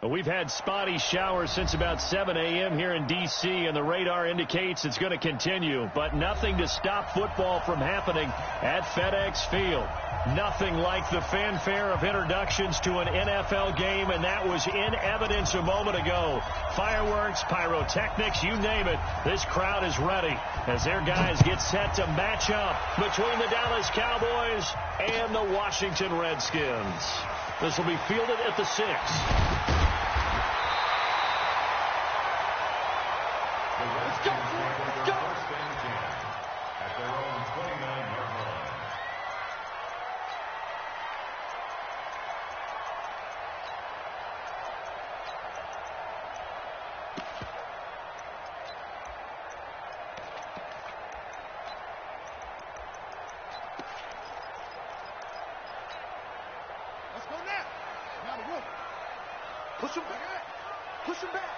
We've had spotty showers since about 7 a.m. here in D.C., and the radar indicates it's going to continue, but nothing to stop football from happening at FedEx Field. Nothing like the fanfare of introductions to an NFL game, and that was in evidence a moment ago. Fireworks, pyrotechnics, you name it. This crowd is ready as their guys get set to match up between the Dallas Cowboys and the Washington Redskins. This will be fielded at the 6. Let's go. Let's go. At their own 29-yard line. Let's go now. Now the room. Push him back. Push him back.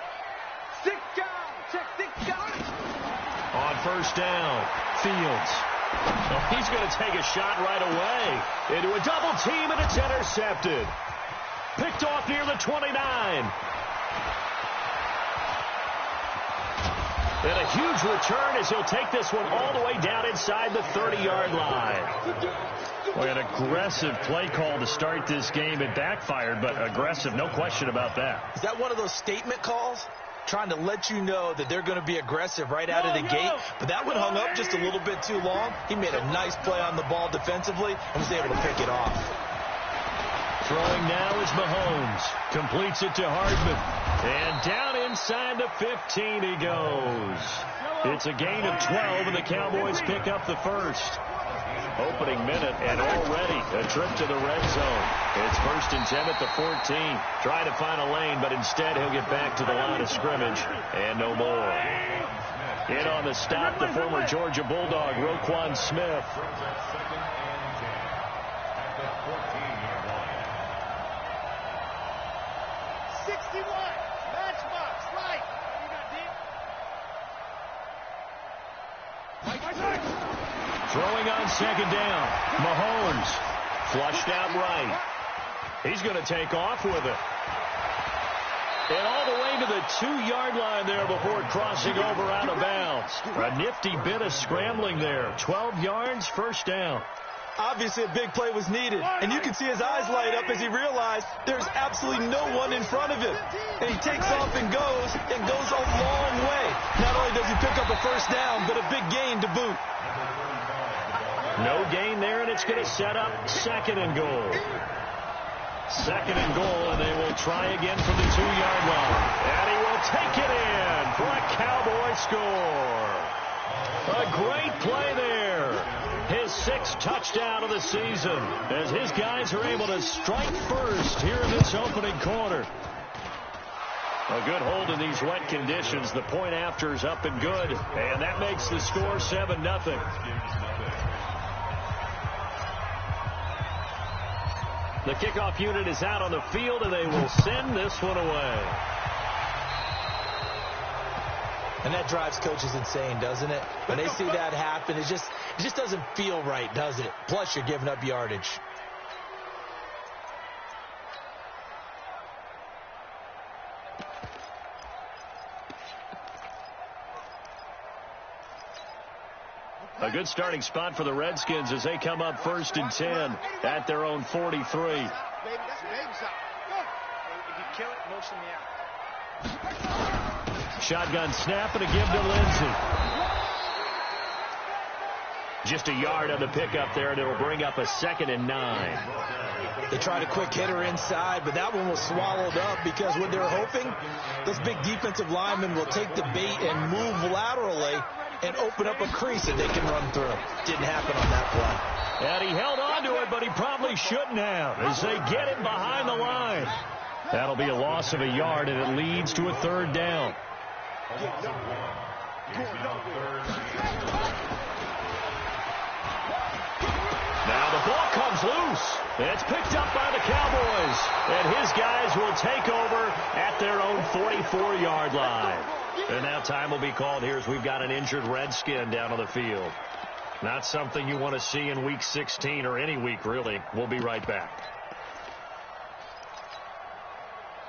6 down. Check 6 down. On first down, Fields. Oh, he's going to take a shot right away into a double team, and it's intercepted. Picked off near the 29. And a huge return as he'll take this one all the way down inside the 30-yard line. Boy, an aggressive play call to start this game. It backfired, but aggressive, no question about that. Is that one of those statement calls? Trying to let you know that they're going to be aggressive right out of the gate. But that one hung up just a little bit too long. He made a nice play on the ball defensively and was able to pick it off. Throwing now is Mahomes. Completes it to Hardman. And down inside the 15 he goes. It's a gain of 12, and the Cowboys pick up the first. Opening minute, and already a trip to the red zone. It's 1st and 10 at the 14. Trying to find a lane, but instead he'll get back to the line of scrimmage, and no more. In on the stop, the former Georgia Bulldog, Roquan Smith. 61. Matchbox. Right. Throwing on second down. Mahomes flushed out right. He's going to take off with it. And all the way to the 2-yard line there before crossing over out of bounds. A nifty bit of scrambling there. 12 yards, first down. Obviously, a big play was needed, and you can see his eyes light up as he realized there's absolutely no one in front of him. And he takes off and goes a long way. Not only does he pick up a first down, but a big gain to boot. No gain there, and it's going to set up 2nd and goal. 2nd and goal, and they will try again from the 2-yard line. And he will take it in for a Cowboy score. A great play there. His 6th touchdown of the season as his guys are able to strike first here in this opening quarter. A good hold in these wet conditions. The point after is up and good, and that makes the score 7-0. The kickoff unit is out on the field, and they will send this one away. And that drives coaches insane, doesn't it? When they see that happen, it just doesn't feel right, does it? Plus, you're giving up yardage. A good starting spot for the Redskins as they come up 1st and 10 at their own 43. Baby, that's baby shot. Go. If you kill it, motion me out. Shotgun snap and a give to Lindsey. Just a yard on the pickup there, and it will bring up a 2nd and 9. They tried a quick hitter inside, but that one was swallowed up because what they're hoping, those big defensive linemen will take the bait and move laterally and open up a crease that they can run through. Didn't happen on that play. And he held on to it, but he probably shouldn't have as they get him behind the line. That'll be a loss of a yard, and it leads to a 3rd down. Now the ball comes loose. It's picked up by the Cowboys, and his guys will take over at their own 44-yard line. And now time will be called here as we've got an injured Redskin down on the field. Not something you want to see in Week 16 or any week, really. We'll be right back.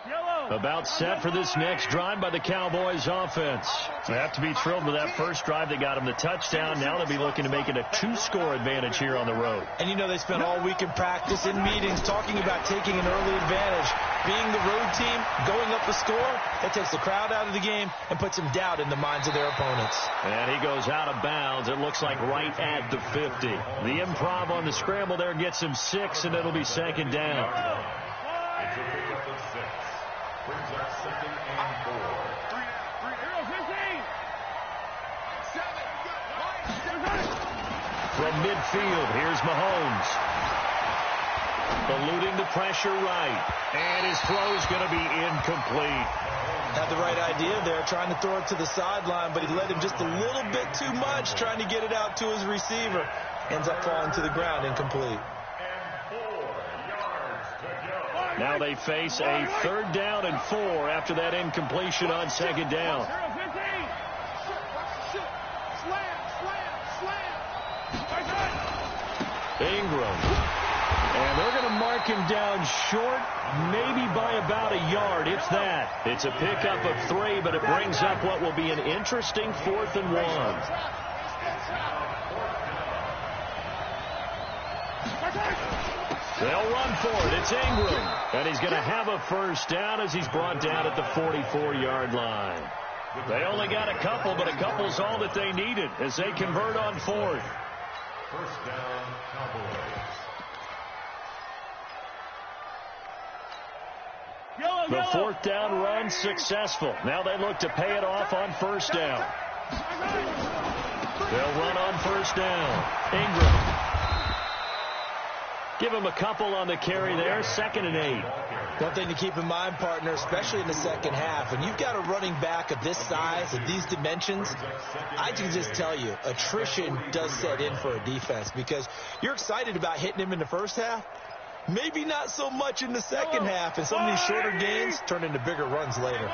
Yellow. About set for this next drive by the Cowboys offense. They have to be thrilled with that first drive. They got them the touchdown. Now they'll be looking to make it a 2-score advantage here on the road. And you know they spent all week in practice, in meetings, talking about taking an early advantage. Being the road team, going up a score, that takes the crowd out of the game and puts some doubt in the minds of their opponents. And he goes out of bounds. It looks like right at the 50. The improv on the scramble there gets him 6, and it'll be second down. It's a pickup of 6. Brings up 2nd and 4. From midfield, here's Mahomes. Eluding the pressure right. And his throw's going to be incomplete. Had the right idea there, trying to throw it to the sideline, but he led him just a little bit too much, trying to get it out to his receiver. Ends up falling to the ground, incomplete. Now they face a 3rd down and 4 after that incompletion on 2nd down. Ingram. And they're going to mark him down short, maybe by about a yard, if that. It's a pickup of 3, but it brings up what will be an interesting 4th and 1. They'll run for it. It's Ingram. And he's going to have a first down as he's brought down at the 44-yard line. They only got a couple, but a couple's all that they needed as they convert on 4th. First down, Cowboys. The 4th down run successful. Now they look to pay it off on 1st down. They'll run on 1st down. Ingram. Give him a couple on the carry there. 2nd and 8. One thing to keep in mind, partner, especially in the second half, when you've got a running back of this size, of these dimensions, I can just tell you, attrition does set in for a defense because you're excited about hitting him in the first half. Maybe not so much in the second half, and some of these shorter gains turn into bigger runs later.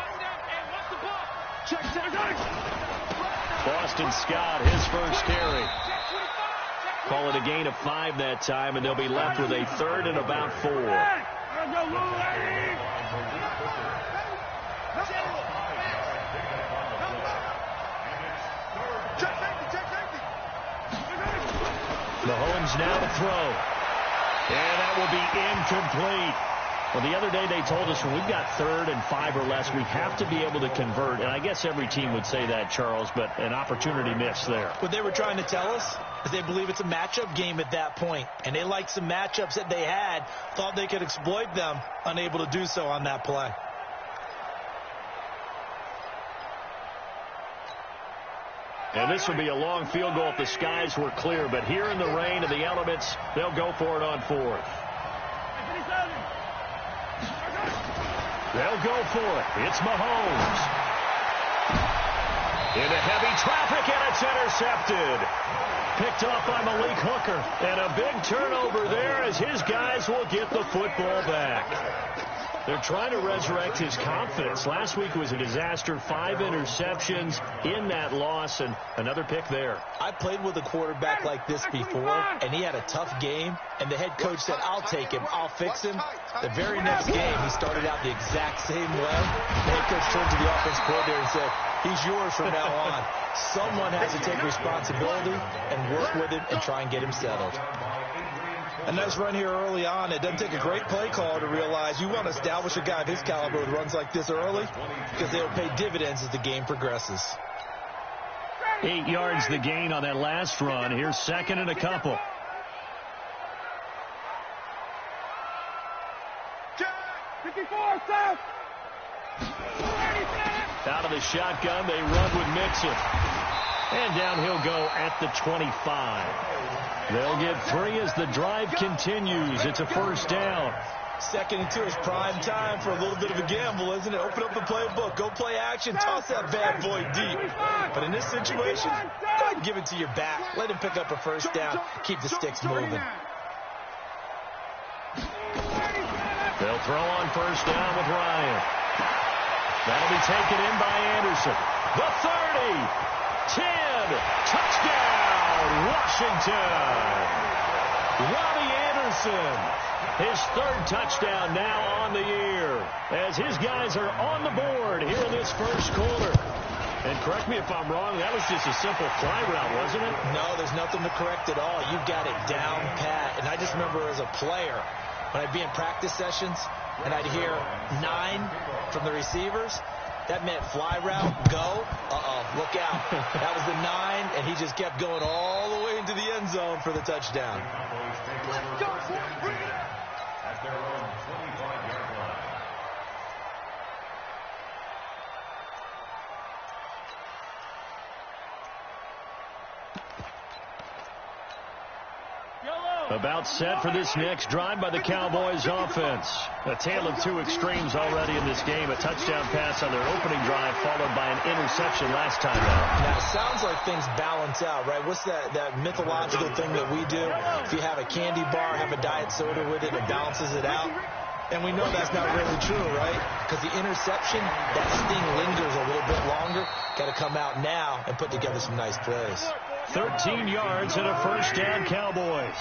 Boston Scott, his first carry. Call it a gain of 5 that time, and they'll be left with a 3rd and about 4. Mahomes now to throw. And that will be incomplete. Well, the other day they told us when we've got 3rd and 5 or less, we have to be able to convert. And I guess every team would say that, Charles, but an opportunity missed there. What they were trying to tell us is they believe it's a matchup game at that point. And they liked some matchups that they had, thought they could exploit them, unable to do so on that play. And this would be a long field goal if the skies were clear. But here in the rain of the elements, they'll go for it on 4th. They'll go for it. It's Mahomes. Into heavy traffic, and it's intercepted. Picked off by Malik Hooker. And a big turnover there as his guys will get the football back. They're trying to resurrect his confidence. Last week was a disaster. 5 interceptions in that loss, and another pick there. I played with a quarterback like this before, and he had a tough game, and the head coach said, I'll take him, I'll fix him. The very next game, he started out the exact same way. The head coach turned to the offense coordinator and said, he's yours from now on. Someone has to take responsibility and work with him and try and get him settled. A nice run here early on. It doesn't take a great play call to realize you want to establish a guy of his caliber with runs like this early because they'll pay dividends as the game progresses. 8 yards the gain on that last run. Here's 2nd and a couple. Out of the shotgun, they run with Mixon. And down he'll go at the 25. They'll get 3 as the drive continues. It's a first down. 2nd and 2 is prime time for a little bit of a gamble, isn't it? Open up the playbook, go play action, toss that bad boy deep. But in this situation, go ahead and give it to your back. Let him pick up a first down. Keep the sticks moving. They'll throw on first down with Ryan. That'll be taken in by Anderson. The 30, 10, touchdown, Washington. Robbie Anderson, his third touchdown now on the year, as his guys are on the board here in this first quarter. And correct me if I'm wrong, that was just a simple fly route, wasn't it? No, there's nothing to correct at all. You've got it down pat. And I just remember as a player, when I'd be in practice sessions and I'd hear 9 from the receivers, that meant fly route, go, look out. That was the 9, and he just kept going all the way into the end zone for the touchdown. Let's go, boys. Bring it up. At their own 25-yard line. About set for this next drive by the Cowboys offense. A tale of two extremes already in this game. A touchdown pass on their opening drive followed by an interception last time out. Now, it sounds like things balance out, right? What's that mythological thing that we do? If you have a candy bar, have a diet soda with it, it balances it out. And we know that's not really true, right? Because the interception, that sting lingers a little bit longer. Got to come out now and put together some nice plays. 13 yards and a first down, Cowboys.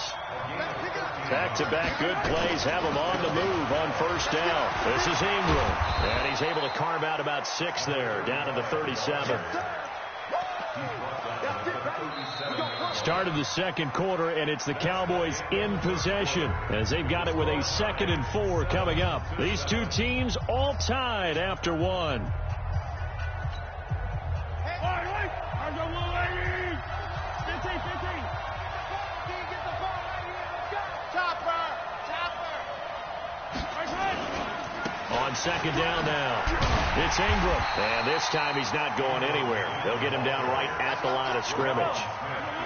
Back-to-back good plays have them on the move on first down. This is Ingram, and he's able to carve out about 6 there, down to the 37. Start of the second quarter, and it's the Cowboys in possession as they've got it with a 2nd and 4 coming up. These two teams all tied after one. On second down now, it's Ingram, and this time he's not going anywhere. They'll get him down right at the line of scrimmage.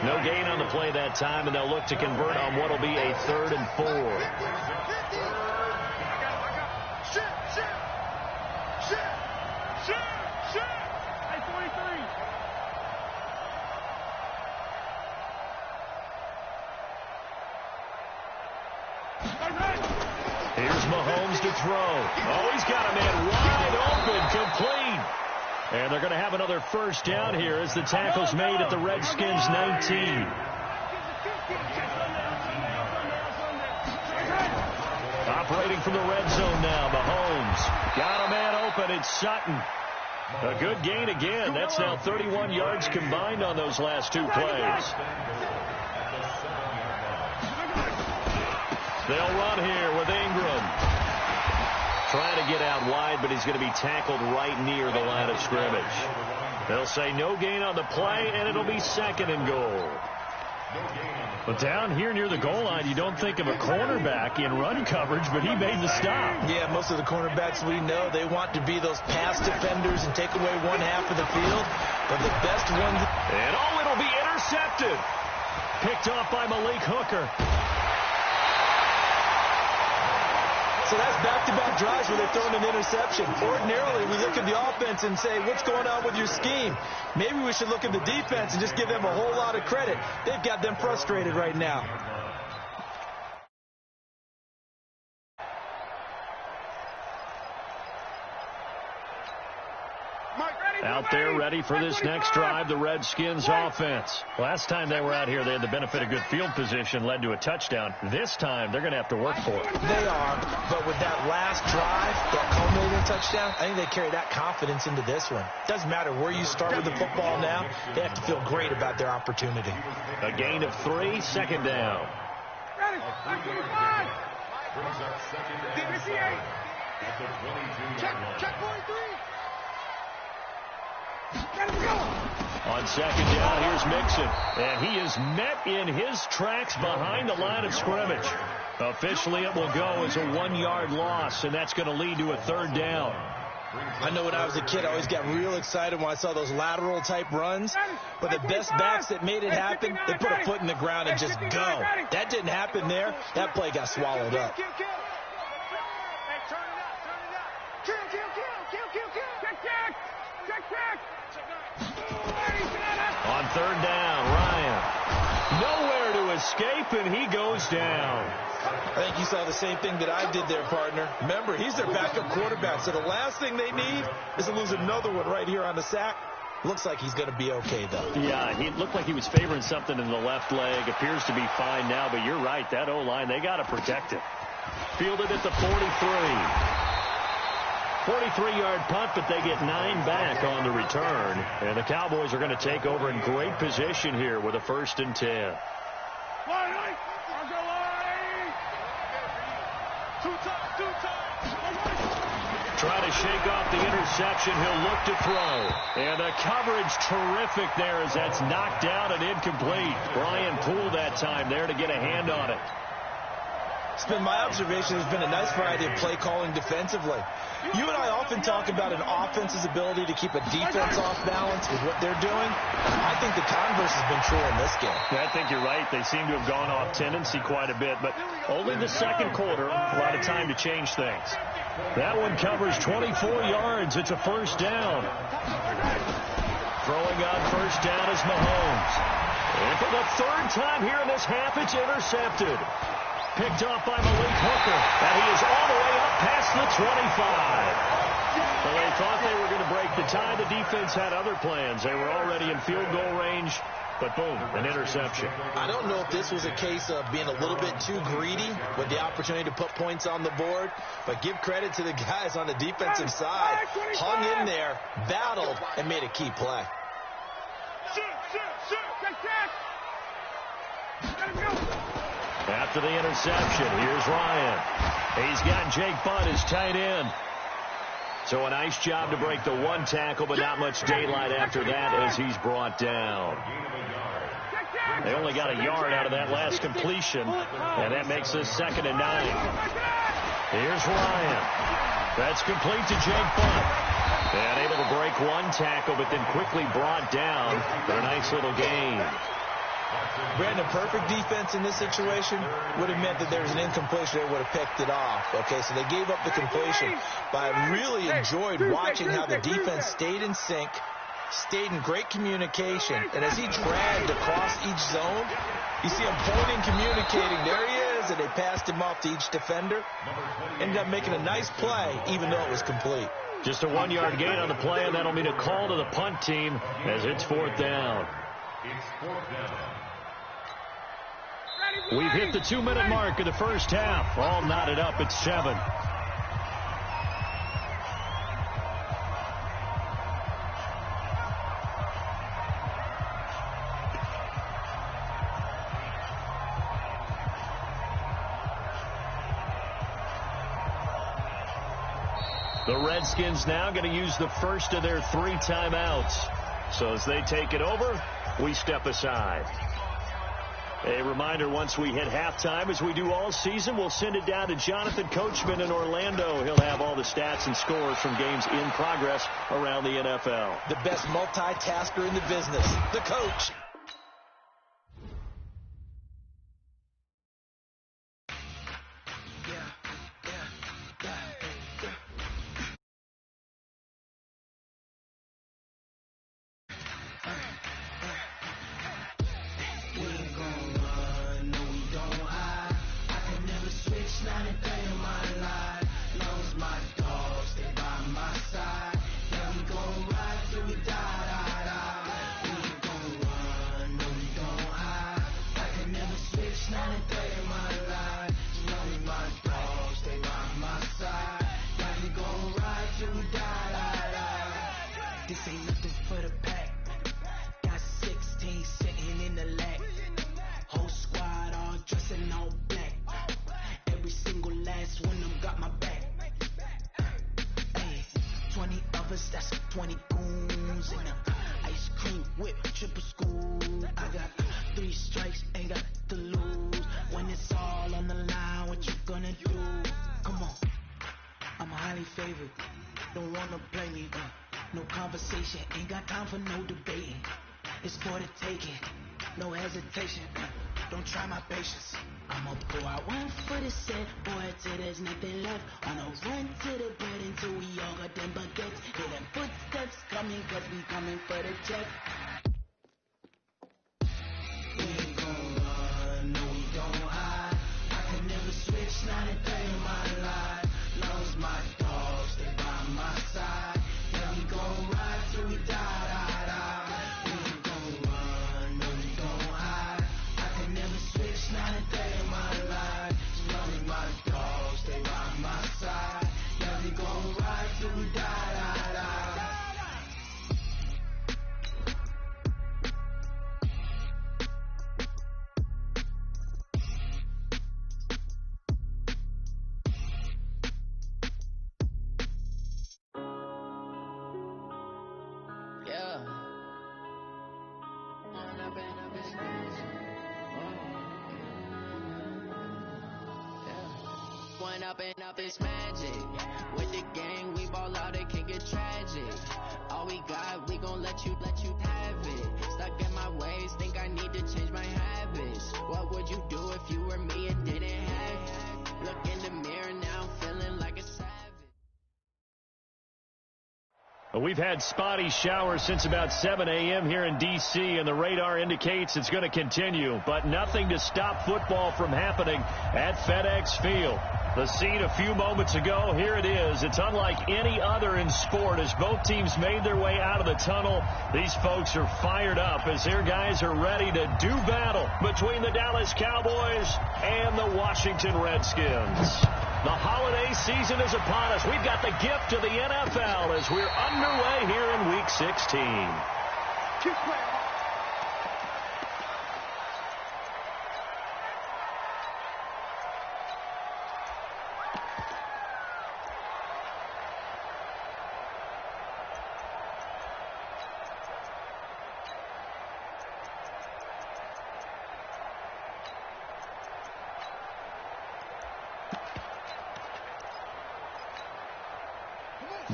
No gain on the play that time, and they'll look to convert on what will be a 3rd and 4. Here's Mahomes to throw. Oh, he's got a man wide open, complete. And they're going to have another first down here as the tackle's made at the Redskins' 19. Operating from the red zone now, Mahomes. Got a man open, it's Sutton. A good gain again. That's now 31 yards combined on those last 2 plays. They'll run here with Ingram. Trying to get out wide, but he's going to be tackled right near the line of scrimmage. They'll say no gain on the play, and it'll be 2nd and goal. But down here near the goal line, you don't think of a cornerback in run coverage, but he made the stop. Yeah, most of the cornerbacks we know, they want to be those pass defenders and take away one half of the field. But the best ones... And it'll be intercepted. Picked off by Malik Hooker. So that's back-to-back drives where they're throwing an interception. Ordinarily, we look at the offense and say, what's going on with your scheme? Maybe we should look at the defense and just give them a whole lot of credit. They've got them frustrated right now. Out there ready for this next drive, the Redskins offense. Last time they were out here, they had the benefit of good field position, led to a touchdown. This time, they're going to have to work for it. They are, but with that last drive, that culminating touchdown, I think they carry that confidence into this one. Doesn't matter where you start with the football now, they have to feel great about their opportunity. A gain of 3, 2nd down. Ready, 525. Check 43. On 2nd down, here's Mixon. And he is met in his tracks behind the line of scrimmage. Officially, it will go as a 1-yard loss, and that's going to lead to a 3rd down. I know when I was a kid, I always got real excited when I saw those lateral-type runs. But the best backs that made it happen, they put a foot in the ground and just go. That didn't happen there. That play got swallowed up. Hey, turn it up. Kill. Check. On 3rd down, Ryan. Nowhere to escape, and he goes down. I think you saw the same thing that I did there, partner. Remember, he's their backup quarterback, so the last thing they need is to lose another one right here on the sack. Looks like he's going to be okay, though. Yeah, he looked like he was favoring something in the left leg. Appears to be fine now, but you're right. That O-line, they got to protect it. Fielded at the 43. 43-yard punt, but they get 9 back on the return. And the Cowboys are going to take over in great position here with a 1st and 10. Trying to shake off the interception. He'll look to throw. And the coverage terrific there as that's knocked down and incomplete. Brian Poole that time there to get a hand on it. It's been my observation there's been a nice variety of play calling defensively. You and I often talk about an offense's ability to keep a defense off balance with what they're doing. I think the converse has been true in this game. I think you're right. They seem to have gone off tendency quite a bit, but only the second quarter, a lot of time to change things. That one covers 24 yards. It's a 1st down. Throwing on 1st down is Mahomes. And for the 3rd time here in this half, it's intercepted. Picked off by Malik Hooker, and he is all the way up past the 25. Well, they thought they were going to break the tie. The defense had other plans. They were already in field goal range, but boom, an interception. I don't know if this was a case of being a little bit too greedy with the opportunity to put points on the board, but give credit to the guys on the defensive side. Hung in there, battled, and made a key play. After the interception, here's Ryan. He's got Jake Butt as tight end. So a nice job to break the 1 tackle, but not much daylight after that as he's brought down. They only got a yard out of that last completion, and that makes this 2nd and 9. Here's Ryan. That's complete to Jake Butt. And able to break 1 tackle, but then quickly brought down for a nice little gain. Brandon, perfect defense in this situation would have meant that there was an incompletion. They would have picked it off. Okay, so they gave up the completion. But I really enjoyed watching how the defense stayed in sync, stayed in great communication. And as he dragged across each zone, you see him pointing, communicating. There he is, and they passed him off to each defender. Ended up making a nice play, even though it was complete. Just a 1-yard gain on the play, and that'll mean a call to the punt team as it's 4th down. It's 4th down. We've hit the 2-minute mark of the 1st half. All knotted up at 7. The Redskins now going to use the first of their 3 timeouts. So as they take it over, we step aside. A reminder, once we hit halftime, as we do all season, we'll send it down to Jonathan Coachman in Orlando. He'll have all the stats and scores from games in progress around the NFL. The best multitasker in the business, the coach. That's 20 goons and ice cream whip, triple school. I got 3 strikes, ain't got to lose. When it's all on the line, what you gonna do? Come on, I'm highly favored. Don't wanna play me, no conversation. Ain't got time for no debating. It's for the taking, no hesitation. Don't try my patience. I'ma pull out 1 foot and set, boy, till there's nothing left. On a run to the bread until we all got them baguettes. Hear them footsteps coming, cause we coming for the check. We ain't gon' run, no we don't hide. I can never switch, not a day in my life. Lost my dogs, they by my side. Yeah, we gon' ride till we die, die, die. Yeah. One up and up is magic. With the gang, we ball out, it can get tragic. All we got, we gon' let you have it. Stuck in my ways, think I need to change my habits. What would you do if you were me and didn't have it? Look in the mirror now, I'm feeling like a savage. We've had spotty showers since about 7 a.m. here in D.C., and the radar indicates it's going to continue, but nothing to stop football from happening at FedEx Field. The scene a few moments ago, here it is. It's unlike any other in sport. As both teams made their way out of the tunnel, these folks are fired up as their guys are ready to do battle between the Dallas Cowboys and the Washington Redskins. The holiday season is upon us. We've got the gift of the NFL as we're underway here in Week 16. Keep playing.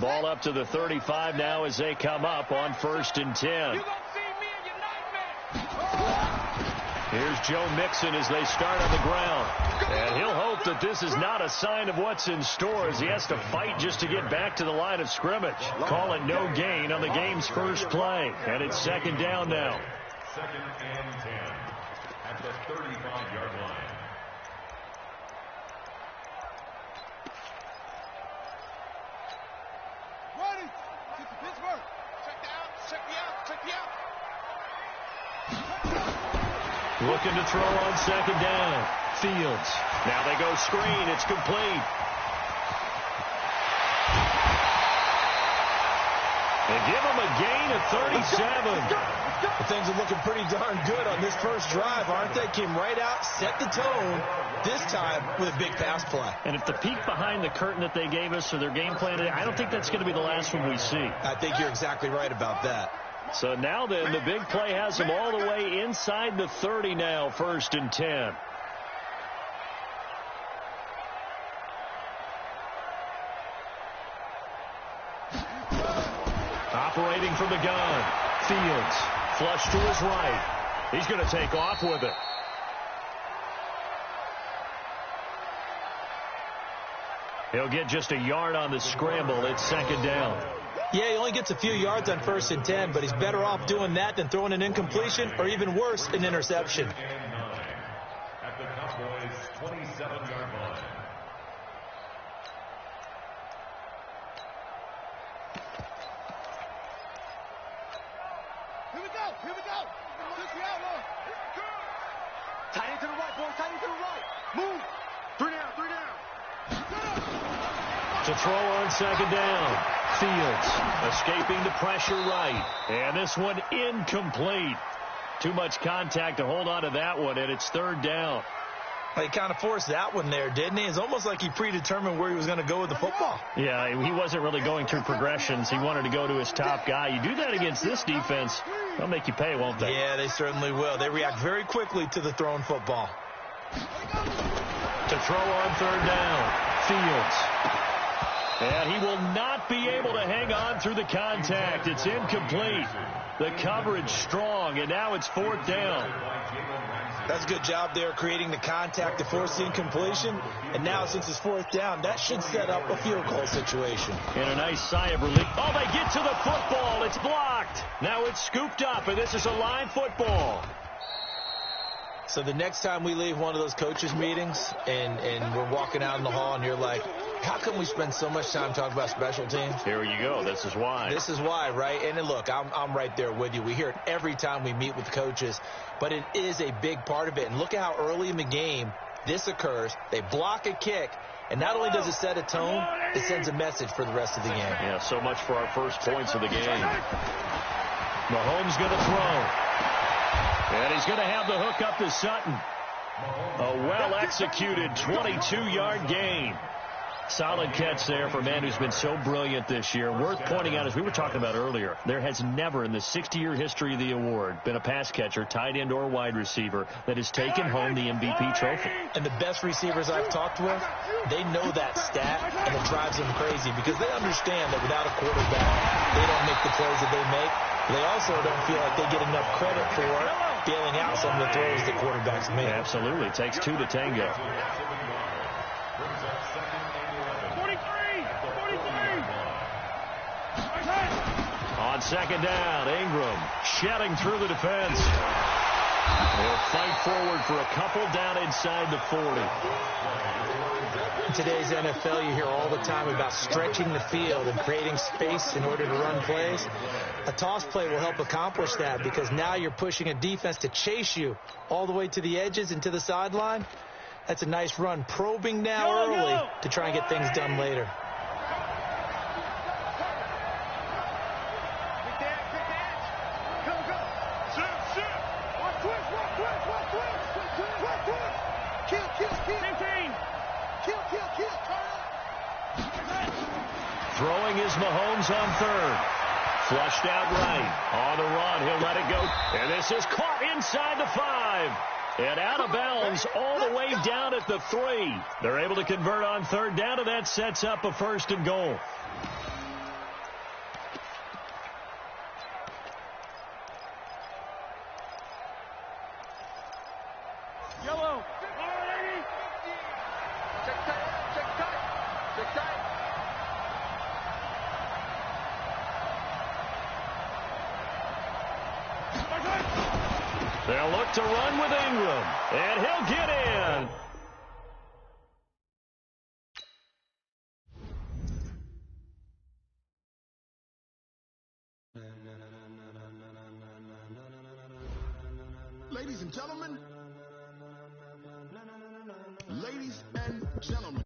Ball up to the 35 now as they come up on 1st and 10. You gonna see me in your nightmare. Here's Joe Mixon as they start on the ground. And he'll hope that this is not a sign of what's in store as he has to fight just to get back to the line of scrimmage. Call it no gain on the game's first play. And it's 2nd down now. 2nd and 10 at the 35-yard line. Ready. Get to Pittsburgh. Check the out. Check the out. Check the out. Looking to throw on 2nd down. Fields. Now they go screen. It's complete. They give him a gain of 37. Well, things are looking pretty darn good on this first drive, aren't they? Came right out, set the tone, this time with a big pass play. And if the peek behind the curtain that they gave us or their game plan, I don't think that's going to be the last one we see. I think you're exactly right about that. So now then, the big play has them all the way inside the 30 now, 1st and 10. Operating from the gun. Fields. Flush to his right. He's going to take off with it. He'll get just a yard on the scramble. It's 2nd down. Yeah, he only gets a few yards on 1st and 10, but he's better off doing that than throwing an incompletion or even worse, an interception. At the Cowboys' 27-yard line. Here we go. Here we go. Just the outlaw. Tight end to the right, boy. Tight end to the right. Move. 3 down. 3 down. To throw on 2nd down. Fields escaping the pressure right. And this one incomplete. Too much contact to hold on to that one, and it's 3rd down. He kind of forced that one there, didn't he? It's almost like he predetermined where he was going to go with the football. Yeah, he wasn't really going through progressions. He wanted to go to his top guy. You do that against this defense, they'll make you pay, won't they? Yeah, they certainly will. They react very quickly to the thrown football. To throw on 3rd down. Fields. And he will not be able to hang on through the contact. It's incomplete. The coverage strong, and now it's 4th down. That's a good job there creating the contact to force the incompletion. And now since it's 4th down, that should set up a field goal situation. And a nice sigh of relief. Oh, they get to the football. It's blocked. Now it's scooped up, and this is a live football. So the next time we leave one of those coaches meetings and we're walking out in the hall and you're like, how come we spend so much time talking about special teams? Here you go. This is why. This is why, right? And then look, I'm right there with you. We hear it every time we meet with coaches, but it is a big part of it. And look at how early in the game this occurs. They block a kick, and not only does it set a tone, it sends a message for the rest of the game. Yeah, so much for our first points of the game. Mahomes going to throw. And he's going to have the hook up to Sutton. A well-executed 22-yard gain. Solid catch there for a man who's been so brilliant this year. Worth pointing out, as we were talking about earlier, there has never in the 60-year history of the award been a pass catcher, tight end, or wide receiver that has taken home the MVP trophy. And the best receivers I've talked with, they know that stat, and it drives them crazy because they understand that without a quarterback, they don't make the plays that they make. They also don't feel like they get enough credit for bailing out some of the throws that quarterbacks make. Absolutely. It takes two to tango. On second down, Ingram shedding through the defense. They'll fight forward for a couple down inside the 40. In today's NFL, you hear all the time about stretching the field and creating space in order to run plays. A toss play will help accomplish that because now you're pushing a defense to chase you all the way to the edges and to the sideline. That's a nice run, probing now early to try and get things done later. Throwing is Mahomes on third. Flushed out right. On the run, he'll let it go. And this is caught inside the 5. And out of bounds all the way down at the 3. They're able to convert on third down, and that sets up a 1st and goal. Yellow. Check tight. Check tight. Check tight. They'll look to run with Ingram, and he'll get in. Ladies and gentlemen. Ladies and gentlemen.